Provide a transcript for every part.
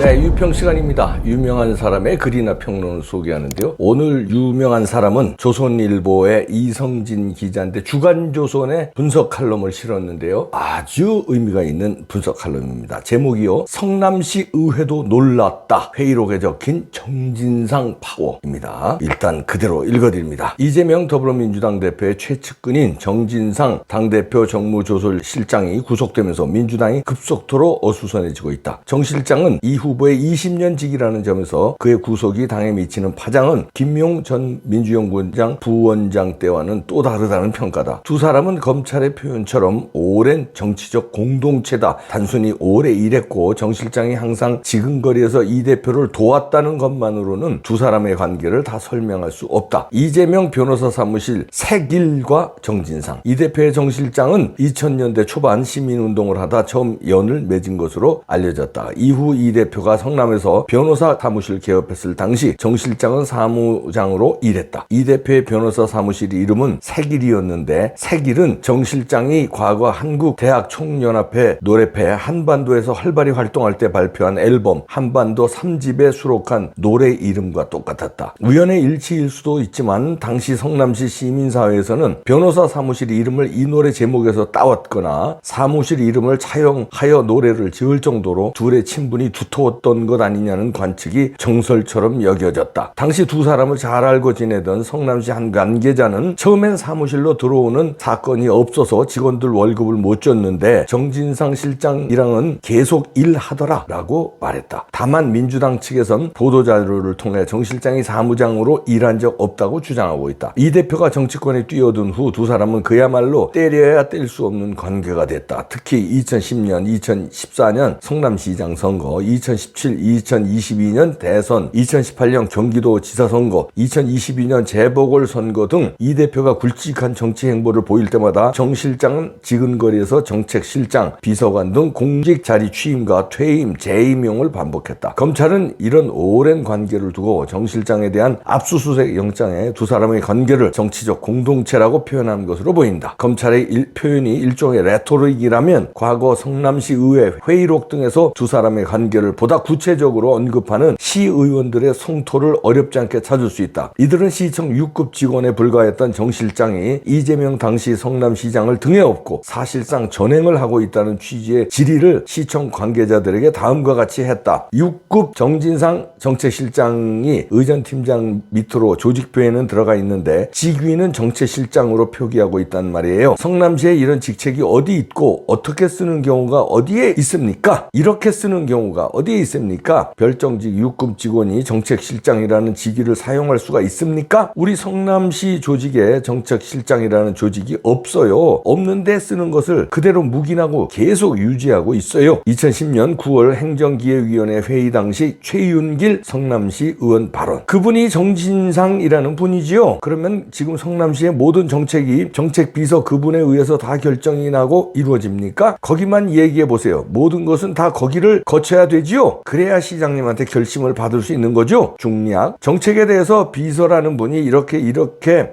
네, 유평 시간입니다. 유명한 사람의 글이나 평론을 소개하는데요. 오늘 유명한 사람은 조선일보의 이성진 기자인데 주간조선에 분석 칼럼을 실었는데요. 아주 의미가 있는 분석 칼럼입니다. 제목이요. 성남시 의회도 놀랐다. 회의록에 적힌 정진상 파워입니다. 일단 그대로 읽어드립니다. 이재명 더불어민주당 대표의 최측근인 정진상 당대표 정무조솔실장이 구속되면서 민주당이 급속도로 어수선해지고 있다. 정 실장은 이 후보의 20년 직이라는 점에서 그의 구속이 당에 미치는 파장은 김용 전 민주연구원장 부원장 때와는 또 다르다는 평가다. 두 사람은 검찰의 표현처럼 오랜 정치적 공동체다. 단순히 오래 일했고 정 실장이 항상 지근거리에서 이 대표를 도왔다는 것만으로는 두 사람의 관계를 다 설명할 수 없다. 이재명 변호사 사무실 색일과 정진상. 이 대표의 정 실장은 2000년대 초반 시민운동을 하다 처음 연을 맺은 것으로 알려졌다. 이후 이 대표가 성남에서 변호사 사무실 개업했을 당시 정 실장은 사무장으로 일했다. 이 대표의 변호사 사무실 이름은 색일이었는데 색일은 정 실장이 과거 한국대학총연합회 노래패 한반도에서 활발히 활동할 때 발표한 앨범 한반도 3집에 수록한 노래 이름과 똑같았다. 우연의 일치일 수도 있지만 당시 성남시 시민사회에서는 변호사 사무실 이름을 이 노래 제목에서 따왔거나 사무실 이름을 차용하여 노래를 지을 정도로 둘의 친분이 두터웠던 것 아니냐는 관측이 정설처럼 여겨졌다. 당시 두 사람을 잘 알고 지내던 성남시 한 관계자는 처음엔 사무실로 들어오는 사건이 없어서 직원들 월급을 못 줬는데 정진상 실장이랑은 계속 일하더라 라고 말했다. 다만 민주당 측에선 보도자료를 통해 정 실장이 사무장으로 일한 적 없다고 주장하고 있다. 이 대표가 정치권에 뛰어든 후 두 사람은 그야말로 때려야 뗄 수 없는 관계가 됐다. 특히 2010년, 2014년 성남시장 선거, 2017, 2022년 대선, 2018년 경기도지사 선거, 2022년 재보궐선거 등 이 대표가 굵직한 정치 행보를 보일 때마다 정 실장은 지근거리에서 정책실장, 비서관 등 공직 자리 취임과 퇴임, 재임용을 반복했다. 검찰은 이런 오랜 관계를 두고 정 실장에 대한 압수수색 영장에 두 사람의 관계를 정치적 공동체라고 표현한 것으로 보인다. 검찰의 표현이 일종의 레토릭이라면 과거 성남시 의회 회의록 등에서 두 사람의 관계를 보다 구체적으로 언급하는 시의원들의 성토를 어렵지 않게 찾을 수 있다. 이들은 시청 6급 직원에 불과했던 정 실장이 이재명 당시 성남시장을 등에 업고 사실상 전행을 하고 있다는 취지의 질의를 시청 관계자들에게 다음과 같이 했다. 6급 정진상 정책실장이 의전팀장 밑으로 조직부에는 들어가 있는데 직위는 정책실장으로 표기하고 있단 말이에요. 성남시에 이런 직책이 어디 있고 어떻게 쓰는 경우가 어디에 있습니까? 이렇게 쓰는 경우가 어디에 있습니까? 별정직 6급 직원이 정책실장이라는 직위를 사용할 수가 있습니까? 우리 성남시 조직에 정책실장이라는 조직이 없어요. 없는데 쓰는 것을 그대로 묵인하고 계속 유지하고 있어요. 2010년 9월 행정기획위원회 회의 당시 최윤길 성남시 의원 발언. 그분이 정진상이라는 분이지요. 그러면 지금 성남시의 모든 정책이 정책비서 그분에 의해서 다 결정이 나고 이루어집니까? 거기만 얘기해 보세요. 모든 것은 다 거기를 거쳐야 되지요. 그래야 시장님한테 결심을 받을 수 있는 거죠. 중략. 정책에 대해서 비서라는 분이 이렇게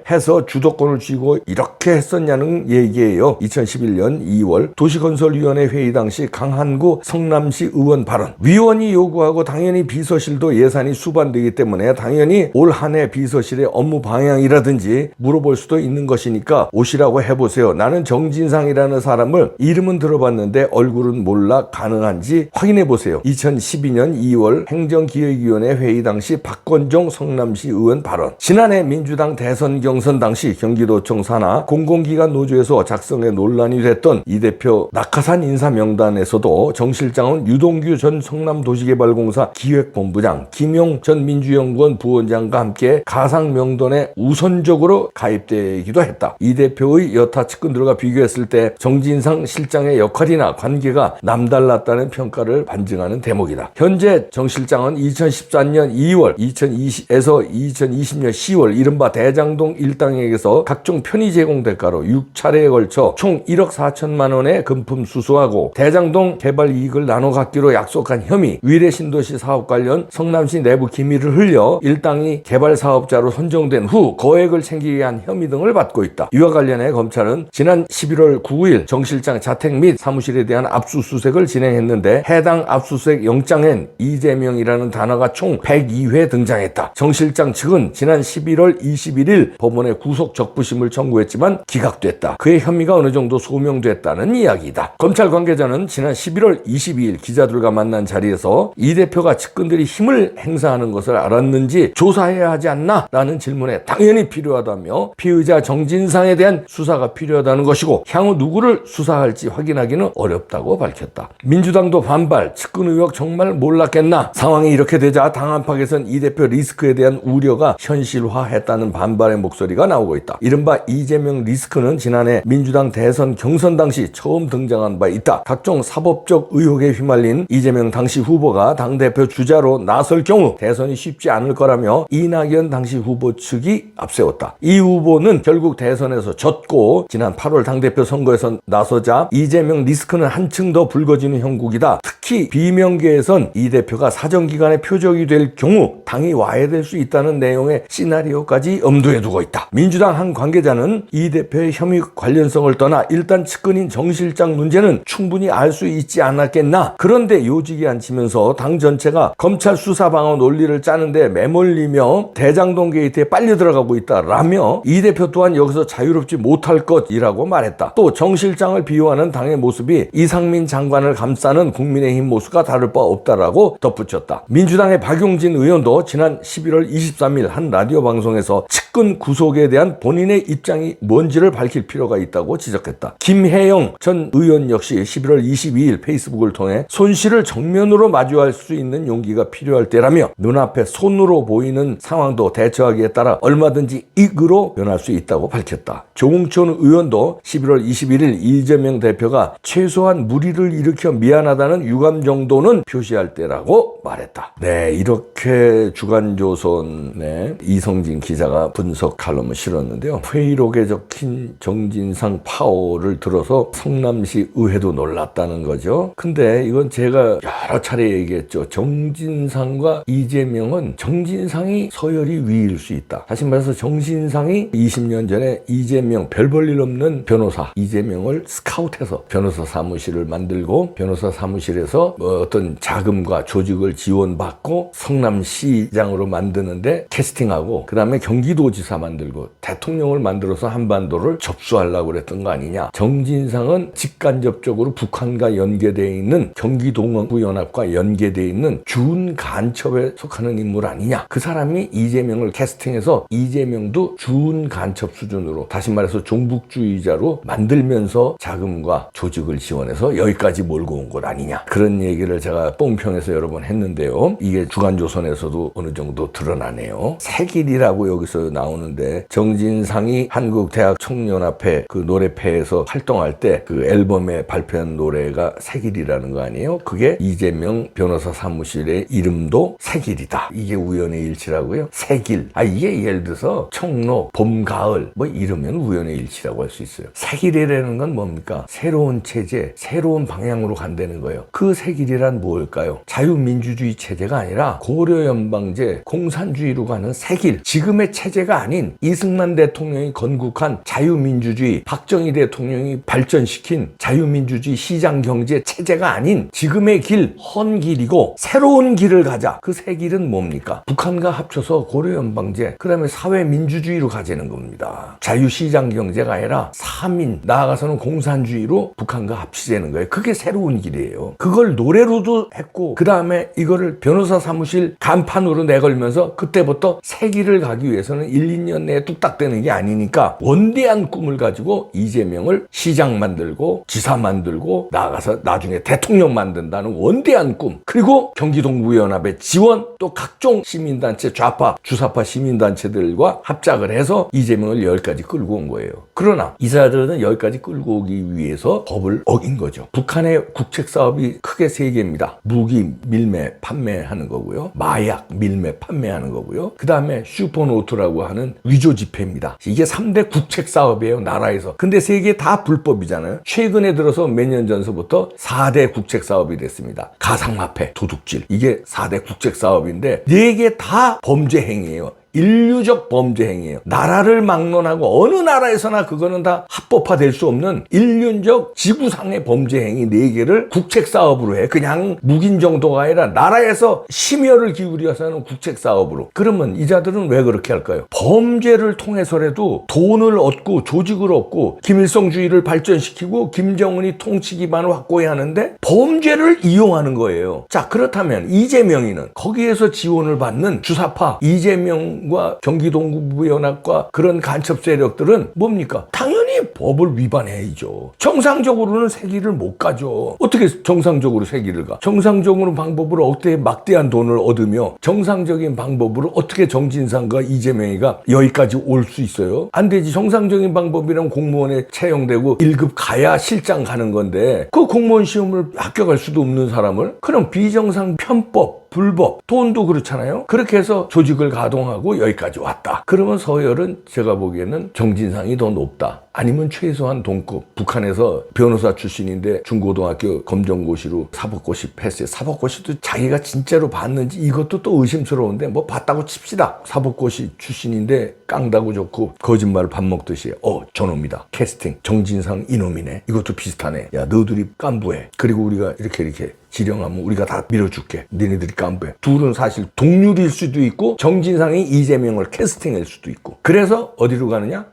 해서 주도권을 쥐고 이렇게 했었냐는 얘기예요. 2011년 2월 도시건설위원회 회의 당시 강한구 성남시 의원 발언. 위원이 요구하고 당연히 비서실도 예산이 수반되기 때문에 당연히 올 한 해 비서실의 업무 방향이라든지 물어볼 수도 있는 것이니까 오시라고 해보세요. 나는 정진상이라는 사람을 이름은 들어봤는데 얼굴은 몰라 가능한지 확인해보세요. 2012년 2월 행정기획위원회 회의 당시 박건종 성남시 의원 발언. 지난해 민주당 대선 경선 당시 경기도청 산하 공공기관 노조에서 작성에 논란이 됐던 이 대표 낙하산 인사 명단에서도 정 실장은 유동규 전 성남도시개발공사 기획본부장, 김용 전 민주연구원 부원장과 함께 가상 명단에 우선적으로 가입되기도 했다. 이 대표의 여타 측근들과 비교했을 때 정진상 실장의 역할이나 관계가 남달랐다는 평가를 반증하는 대목이다. 현재 정 실장은 2014년 2월, 2020에서 2020년 10월 이른바 대장동 일당에게서 각종 편의 제공 대가로 6차례에 걸쳐 총 1억 4천만 원의 금품 수수하고 대장동 개발 이익을 나눠 갖기로 약속한 혐의, 위례신도시 사업 관련 성남시 내부 기밀을 흘려 일당이 개발 사업자로 선정된 후 거액을 챙기게 한 혐의 등을 받고 있다. 이와 관련해 검찰은 지난 11월 9일 정 실장 자택 및 사무실에 대한 압수수색을 진행했는데 해당 압수수색 영장 영장엔 이재명이라는 단어가 총 102회 등장했다. 정 실장 측은 지난 11월 21일 법원에 구속 적부심을 청구했지만 기각됐다. 그의 혐의가 어느 정도 소명됐다는 이야기다. 검찰 관계자는 지난 11월 22일 기자들과 만난 자리에서 이 대표가 측근들이 힘을 행사하는 것을 알았는지 조사해야 하지 않나? 라는 질문에 당연히 필요하다며 피의자 정진상에 대한 수사가 필요하다는 것이고 향후 누구를 수사할지 확인하기는 어렵다고 밝혔다. 민주당도 반발, 측근 의혹 정말 몰랐겠나? 상황이 이렇게 되자 당 안팎에선 이 대표 리스크에 대한 우려가 현실화했다는 반발의 목소리가 나오고 있다. 이른바 이재명 리스크는 지난해 민주당 대선 경선 당시 처음 등장한 바 있다. 각종 사법적 의혹에 휘말린 이재명 당시 후보가 당대표 주자로 나설 경우 대선이 쉽지 않을 거라며 이낙연 당시 후보 측이 앞세웠다. 이 후보는 결국 대선에서 졌고 지난 8월 당대표 선거에서 나서자 이재명 리스크는 한층 더 불거지는 형국이다. 특히 비명계에선 이 대표가 사정기관의 표적이 될 경우 당이 와해될 수 있다는 내용의 시나리오까지 염두에 두고 있다. 민주당 한 관계자는 이 대표의 혐의 관련성을 떠나 일단 측근인 정 실장 문제는 충분히 알 수 있지 않았겠나? 그런데 요직이 앉히면서 당 전체가 검찰 수사 방안 논리를 짜는데 매몰리며 대장동 게이트에 빨려 들어가고 있다라며 이 대표 또한 여기서 자유롭지 못할 것이라고 말했다. 또 정 실장을 비호하는 당의 모습이 이상민 장관을 감싸는 국민의힘 모습과 다를 바 없다라고 덧붙였다. 민주당의 박용진 의원도 지난 11월 23일 한 라디오 방송에서 측근 구속에 대한 본인의 입장이 뭔지를 밝힐 필요가 있다고 지적했다. 김혜영 전 의원 역시 11월 22일 페이스북을 통해 손실을 정면으로 마주할 수 있는 용기가 필요할 때라며 눈앞에 손으로 보이는 상황도 대처하기에 따라 얼마든지 익으로 변할 수 있다고 밝혔다. 조홍천 의원도 11월 21일 이재명 대표가 최소한 무리를 일으켜 미안하다는 유감 정도는 표시할 때라고 말했다. 네, 이렇게 주간조선의 이성진 기자가 분석 칼럼을 실었는데요. 회의록에 적힌 정진상 파워를 들어서 성남시 의회도 놀랐다는 거죠. 근데 이건 제가 여러 차례 얘기했죠. 정진상과 이재명은 정진상이 서열이 위일 수 있다. 다시 말해서 정진상이 20년 전에 이재명 별 볼 일 없는 변호사 이재명을 스카우트해서 변호사 사무실을 만들고 변호사 사무실에서 어떤 자금과 조직을 지원받고 성남시장으로 만드는데 캐스팅하고 그 다음에 경기도지사 만들고 대통령을 만들어서 한반도를 접수하려고 그랬던 거 아니냐. 정진상은 직간접적으로 북한과 연계되어 있는 경기동부연합과 연계되어 있는 준간첩에 속하는 인물 아니냐. 그 사람이 이재명을 캐스팅해서 이재명도 준간첩 수준으로 다시 말해서 종북주의자로 만들면서 자금과 조직을 지원해서 여기까지 몰고 온 것 아니냐. 그런 얘기를 제가 뽕평에서 여러 번 했는데요. 이게 주간조선에서도 어느 정도 드러나네요. 색일이라고 여기서 나오는데 정진상이 한국대학청년합회 그 노래패에서 활동할 때 그 앨범에 발표한 노래가 색일이라는 거 아니에요? 그게 이재명 변호사 사무실의 이름도 색일이다. 이게 우연의 일치라고요? 색일. 이게 예를 들어서 청로, 봄, 가을 뭐 이러면 우연의 일치라고 할 수 있어요. 색일이라는 건 뭡니까? 새로운 체제, 새로운 방향으로 간다는 거예요. 그 색일이란 뭘까요? 자유민주주의 체제가 아니라 고려연방제, 공산주의로 가는 색일. 지금의 체제가 아닌 이승만 대통령이 건국한 자유민주주의, 박정희 대통령이 발전시킨 자유민주주의 시장경제 체제가 아닌 지금의 길, 헌 길이고 새로운 길을 가자. 그 새 길은 뭡니까? 북한과 합쳐서 고려연방제, 그 다음에 사회민주주의로 가자는 겁니다. 자유시장경제가 아니라 사민, 나아가서는 공산주의로 북한과 합치자는 거예요. 그게 새로운 길이에요. 그걸 노래로도 했고 그 다음에 이거를 변호사 사무실 간판으로 내걸면서 그때부터 새 길을 가기 위해서는 1, 2년 내에 뚝딱 되는 게 아니니까 원대한 꿈을 가지고 이재명을 시장 만들고 지사 만들고 나아가서 나중에 대통령 만든다는 원대한 꿈, 그리고 경기동부연합의 지원, 또 각종 시민단체, 좌파, 주사파 시민단체들과 합작을 해서 이재명을 여기까지 끌고 온 거예요. 그러나 이 사람들은 여기까지 끌고 오기 위해서 법을 어긴 거죠. 북한의 국책사업이 크게 3개입니다. 무기 밀매 판매하는 거고요. 마약 밀매 판매하는 거고요. 그 다음에 슈퍼노트라고 하는 위조 지폐입니다. 이게 3대 국책사업이에요. 나라에서. 근데 3개 다 불법이잖아요. 최근에 들어서 몇 년 전서부터 4대 국책사업이 됐습니다. 가상화폐, 도둑질. 이게 4대 국책사업인데 4개 다 범죄 행위예요. 인류적 범죄 행위예요. 나라를 막론하고 어느 나라에서나 그거는 다 합법화될 수 없는 인륜적 지구상의 범죄 행위 4개를 국책 사업으로 해. 그냥 묵인 정도가 아니라 나라에서 심혈을 기울여서 하는 국책 사업으로. 그러면 이자들은 왜 그렇게 할까요? 범죄를 통해서라도 돈을 얻고 조직을 얻고 김일성주의를 발전시키고 김정은이 통치 기반을 확고히 하는데 범죄를 이용하는 거예요. 자, 그렇다면 이재명이는 거기에서 지원을 받는 주사파 이재명과 경기동부연합과 그런 간첩 세력들은 뭡니까? 당연히 법을 위반해야죠. 정상적으로는 세기를 못 가죠. 어떻게 정상적으로 세기를 가? 정상적으로 방법으로 어떻게 막대한 돈을 얻으며 정상적인 방법으로 어떻게 정진상과 이재명이가 여기까지 올 수 있어요? 안 되지. 정상적인 방법이란 공무원에 채용되고 1급 가야 실장 가는 건데 그 공무원 시험을 합격할 수도 없는 사람을 그럼 비정상 편법 불법, 돈도 그렇잖아요. 그렇게 해서 조직을 가동하고 여기까지 왔다. 그러면 서열은 제가 보기에는 정진상이 더 높다. 아니면 최소한 동급. 북한에서 변호사 출신인데 중고등학교 검정고시로 사법고시 패스해. 사법고시도 자기가 진짜로 봤는지 이것도 또 의심스러운데 뭐 봤다고 칩시다. 사법고시 출신인데 깡다고 좋고 거짓말을 밥 먹듯이 저놈이다. 캐스팅. 정진상 이놈이네. 이것도 비슷하네. 야, 너들이 깐부해. 그리고 우리가 이렇게 지령하면 우리가 다 밀어줄게. 니네들이 깐부해. 둘은 사실 동률일 수도 있고 정진상이 이재명을 캐스팅할 수도 있고. 그래서 어디로 가느냐?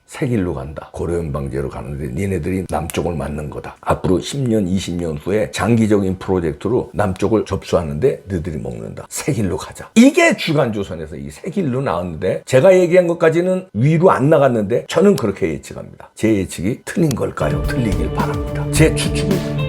색일로 간다. 고려연방제로 가는데 니네들이 남쪽을 맞는 거다. 앞으로 10년, 20년 후에 장기적인 프로젝트로 남쪽을 접수하는데 너희들이 먹는다. 색일로 가자. 이게 주간조선에서 이 색일로 나왔는데 제가 얘기한 것까지는 위로 안 나갔는데 저는 그렇게 예측합니다. 제 예측이 틀린 걸까요? 틀리길 바랍니다. 제 추측이